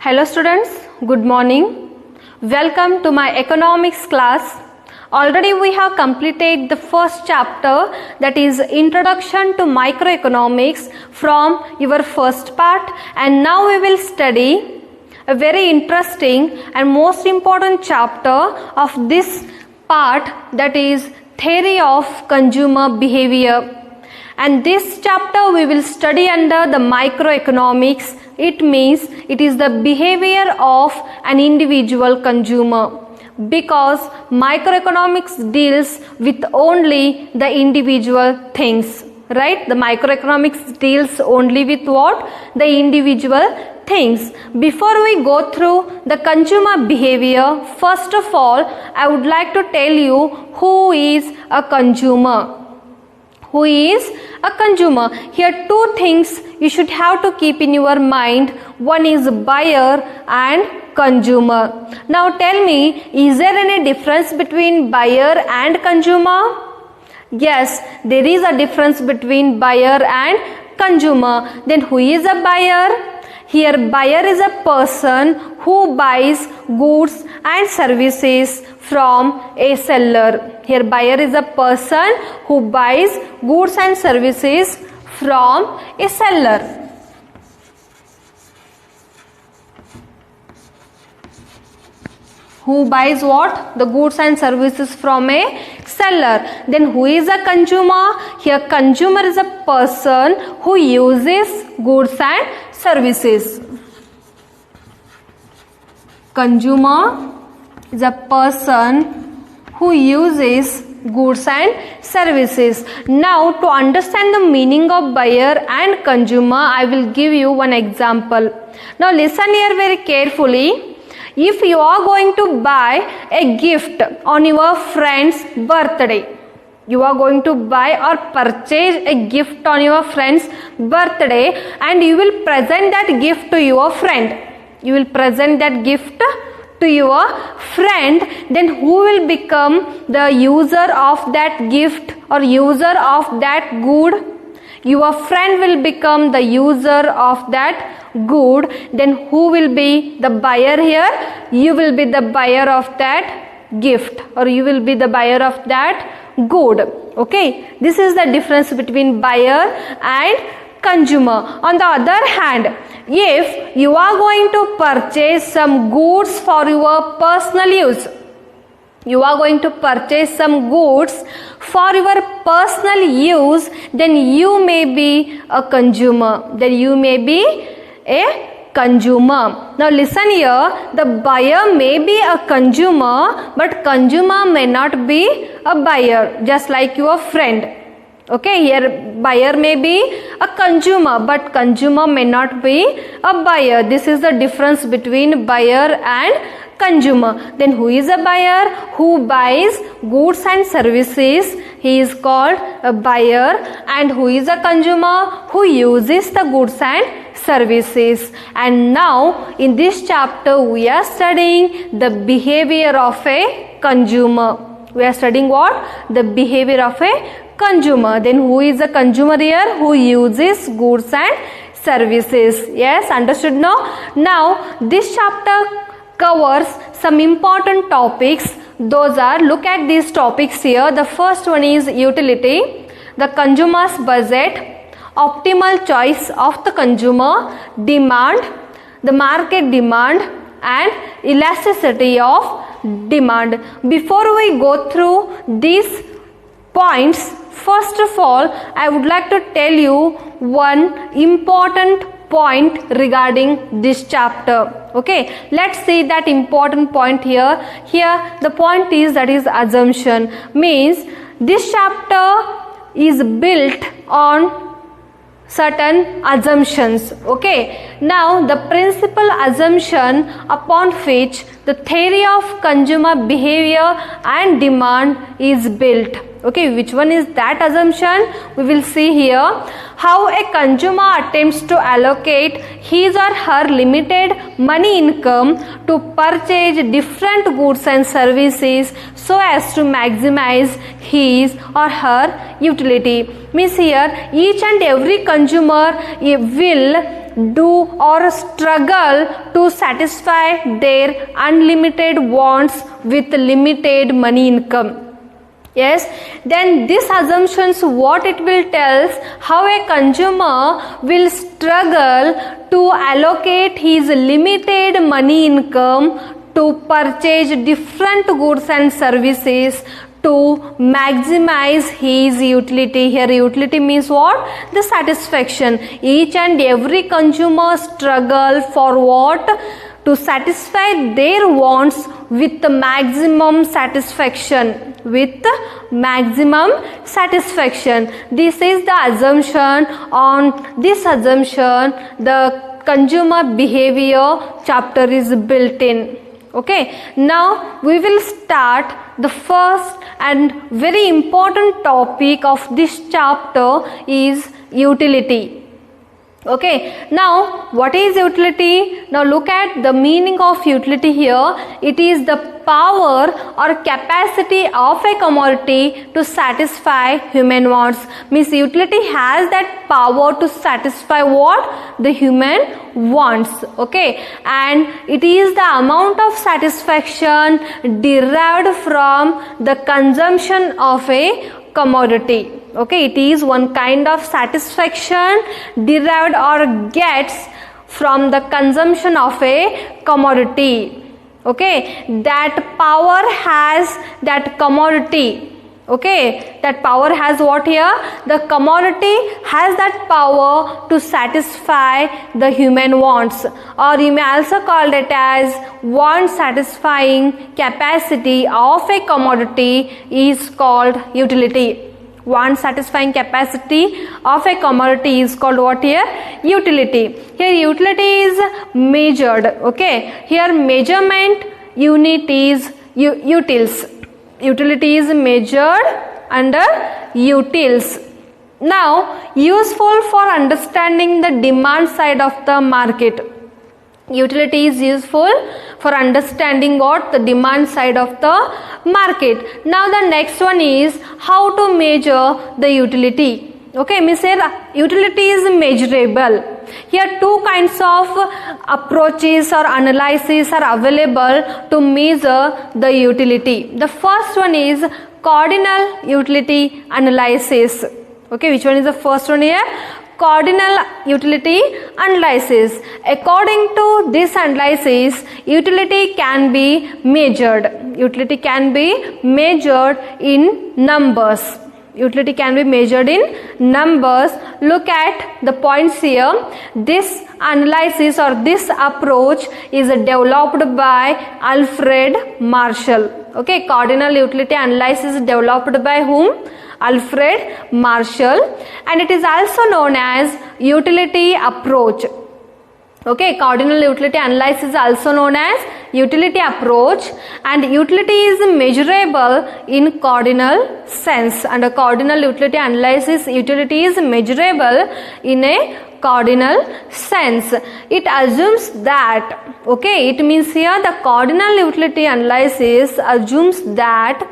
Hello students, good morning. Welcome to my economics class. Already we have completed the first chapter, that is Introduction to Microeconomics from your first part, and now we will study a very interesting and most important chapter of this part, that is Theory of Consumer Behavior. And this chapter we will study under the microeconomics. It means it is the behavior of an individual consumer, because microeconomics deals with only the individual things, right? The microeconomics deals only with what? The individual things. Before we go through the consumer behavior, first of all, I would like to tell you who is a consumer. Who is a consumer? Here two things you should have to keep in your mind. One is buyer and consumer. Now tell me, is there any difference between buyer and consumer? Yes, there is a difference between buyer and consumer. Then who is a buyer? Here buyer is a person who buys goods and services from a seller. Here buyer is a person who buys goods and services from a seller. Who buys what? The goods and services from a seller. Then who is a consumer? Here consumer is a person who uses goods and services. Consumer is a person who uses goods and services. Now to understand the meaning of buyer and consumer, I will give you one example. Now listen here very carefully. If you are going to buy a gift on your friend's birthday, you are going to buy or purchase a gift on your friend's birthday, and you will present that gift to your friend. You will present that gift to your friend. Then who will become the user of that gift or user of that good? Your friend will become the user of that good. Then who will be the buyer here? You will be the buyer of that gift, or you will be the buyer of that good. Okay, this is the difference between buyer and consumer. On the other hand, if you are going to purchase some goods for your personal use, you are going to purchase some goods for your personal use, then you may be a consumer. Then you may be a consumer. Now listen here, the buyer may be a consumer, but consumer may not be a buyer, just like your friend. Okay, here buyer may be a consumer, but consumer may not be a buyer. This is the difference between buyer and consumer. Then who is a buyer? Who buys goods and services, he is called a buyer. And who is a consumer? Who uses the goods and services. And now in this chapter we are studying the behavior of a consumer. We are studying what? The behavior of a consumer. Then who is a consumer here? Who uses goods and services. Yes, understood now? Now this chapter covers some important topics. Those are, look at these topics here. The first one is utility, the consumer's budget, optimal choice of the consumer, demand, the market demand, and elasticity of demand. Before we go through these points, first of all, I would like to tell you one important point regarding this chapter. Okay, let's see that important point here. Here the point is, that is assumption. Means this chapter is built on certain assumptions. Okay, now the principal assumption upon which the theory of consumer behavior and demand is built. Okay, which one is that assumption? We will see here. How a consumer attempts to allocate his or her limited money income to purchase different goods and services so as to maximize his or her utility. Means here each and every consumer will do or struggle to satisfy their unlimited wants with limited money income. Yes, then this assumptions what it will tells how a consumer will struggle to allocate his limited money income to purchase different goods and services to maximize his utility. Here utility means what? The satisfaction. Each and every consumer struggle for what? To satisfy their wants with the maximum satisfaction. With maximum satisfaction. This is the assumption. On this assumption, the consumer behavior chapter is built in. Okay, now we will start the first and very important topic of this chapter is utility. Okay, now what is utility? Now look at the meaning of utility here. It is the power or capacity of a commodity to satisfy human wants. Means utility has that power to satisfy what? The human wants. Okay, and it is the amount of satisfaction derived from the consumption of a commodity. Okay, it is one kind of satisfaction derived or gets from the consumption of a commodity. Okay, that power has that commodity. Okay, that power has what here? The commodity has that power to satisfy the human wants, or you may also call it as want satisfying capacity of a commodity is called utility. Want satisfying capacity of a commodity is called what here? Utility. Here utility is measured. Okay, here measurement unit is utils. Utility is measured under utils. Now useful for understanding the demand side of the market. Utility is useful for understanding what? The demand side of the market. Now the next one is how to measure the utility. Okay, means here utility is measurable. Here two kinds of approaches or analysis are available to measure the utility. The first one is cardinal utility analysis. Okay, which one is the first one here? Cardinal utility analysis. According to this analysis, utility can be measured. Utility can be measured in numbers. Utility can be measured in numbers. Look at the points here. This analysis or this approach is developed by Alfred Marshall. Okay, cardinal utility analysis is developed by whom? Alfred Marshall, and it is also known as utility approach. Okay, cardinal utility analysis is also known as utility approach, and utility is measurable in cardinal sense. Under cardinal utility analysis, utility is measurable in a cardinal sense. It assumes that, okay, it means here the cardinal utility analysis assumes that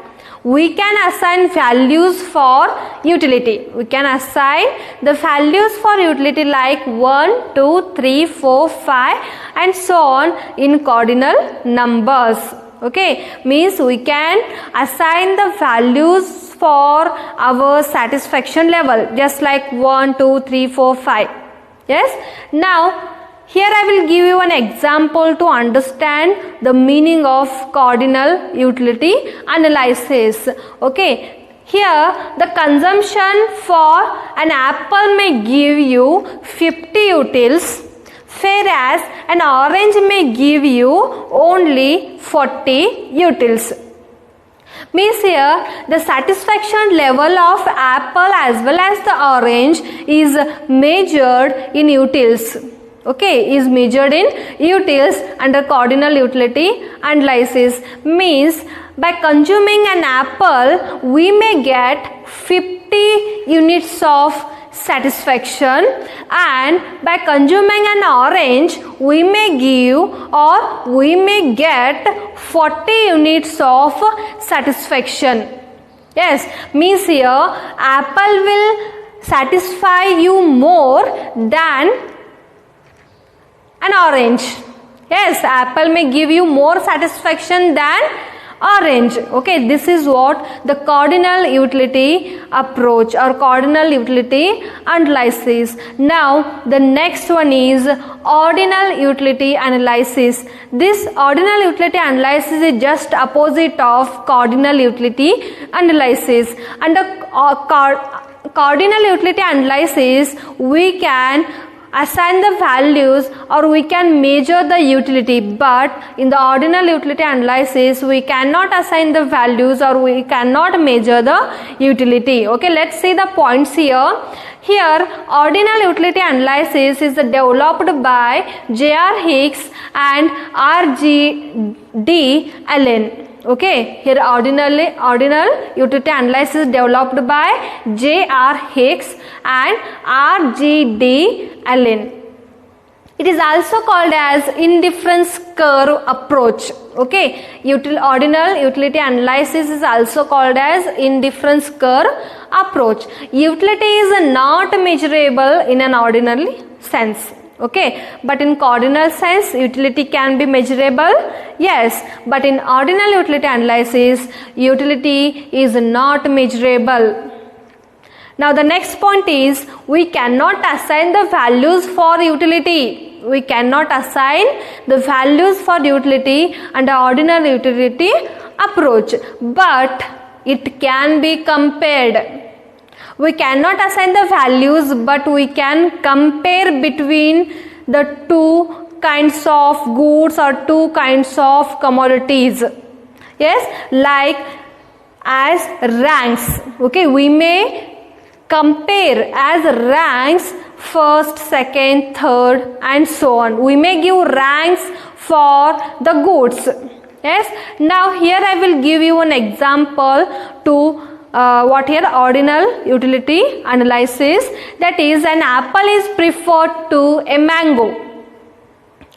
we can assign values for utility. We can assign the values for utility like 1, 2, 3, 4, 5 and so on in cardinal numbers. Okay, means we can assign the values for our satisfaction level just like 1, 2, 3, 4, 5. Yes. Now here I will give you an example to understand the meaning of cardinal utility analysis. Okay, here the consumption for an apple may give you 50 utils, whereas an orange may give you only 40 utils. Means here the satisfaction level of apple as well as the orange is measured in utils. Okay, is measured in utils under cardinal utility analysis. Means by consuming an apple we may get 50 units of satisfaction, and by consuming an orange we may give or we may get 40 units of satisfaction. Yes, means here apple will satisfy you more than an orange. Yes, apple may give you more satisfaction than orange. Okay, this is what the cardinal utility approach or cardinal utility analysis. Now the next one is ordinal utility analysis. This ordinal utility analysis is just opposite of cardinal utility analysis. Under cardinal utility analysis, we can assign the values or we can measure the utility, but in the ordinal utility analysis we cannot assign the values or we cannot measure the utility. Okay, let's see the points here. Here ordinal utility analysis is developed by J.R. Hicks and R.G.D. Allen. Okay, here ordinal utility analysis developed by J.R. Hicks and R.G.D. Allen. It is also called as indifference curve approach. Okay, ordinal utility analysis is also called as indifference curve approach. Utility is not measurable in an ordinary sense. Okay, but in cardinal sense utility can be measurable. Yes, but in ordinal utility analysis utility is not measurable. Now the next point is we cannot assign the values for utility. We cannot assign the values for utility under ordinal utility approach, but it can be compared. We cannot assign the values, but we can compare between the two kinds of goods or two kinds of commodities. Yes, like as ranks. Okay, we may compare as ranks first, second, third and so on. We may give ranks for the goods. Yes, now here I will give you an example to what here ordinal utility analysis, that is an apple is preferred to a mango.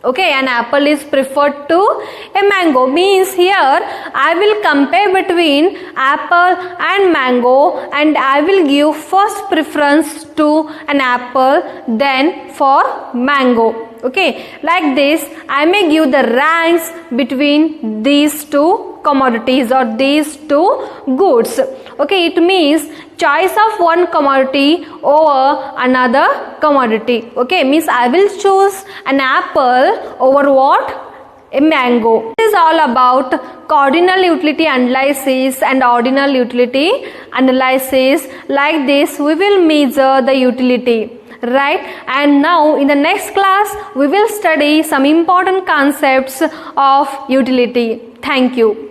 Okay, an apple is preferred to a mango means here I will compare between apple and mango and I will give first preference to an apple then for mango. Okay, like this I may give the ranks between these two commodities or these two goods. Okay, it means choice of one commodity over another commodity. Okay, means I will choose an apple over what? A mango. This is all about cardinal utility analysis and ordinal utility analysis. Like this we will measure the utility. Right, and now in the next class we will study some important concepts of utility. Thank you.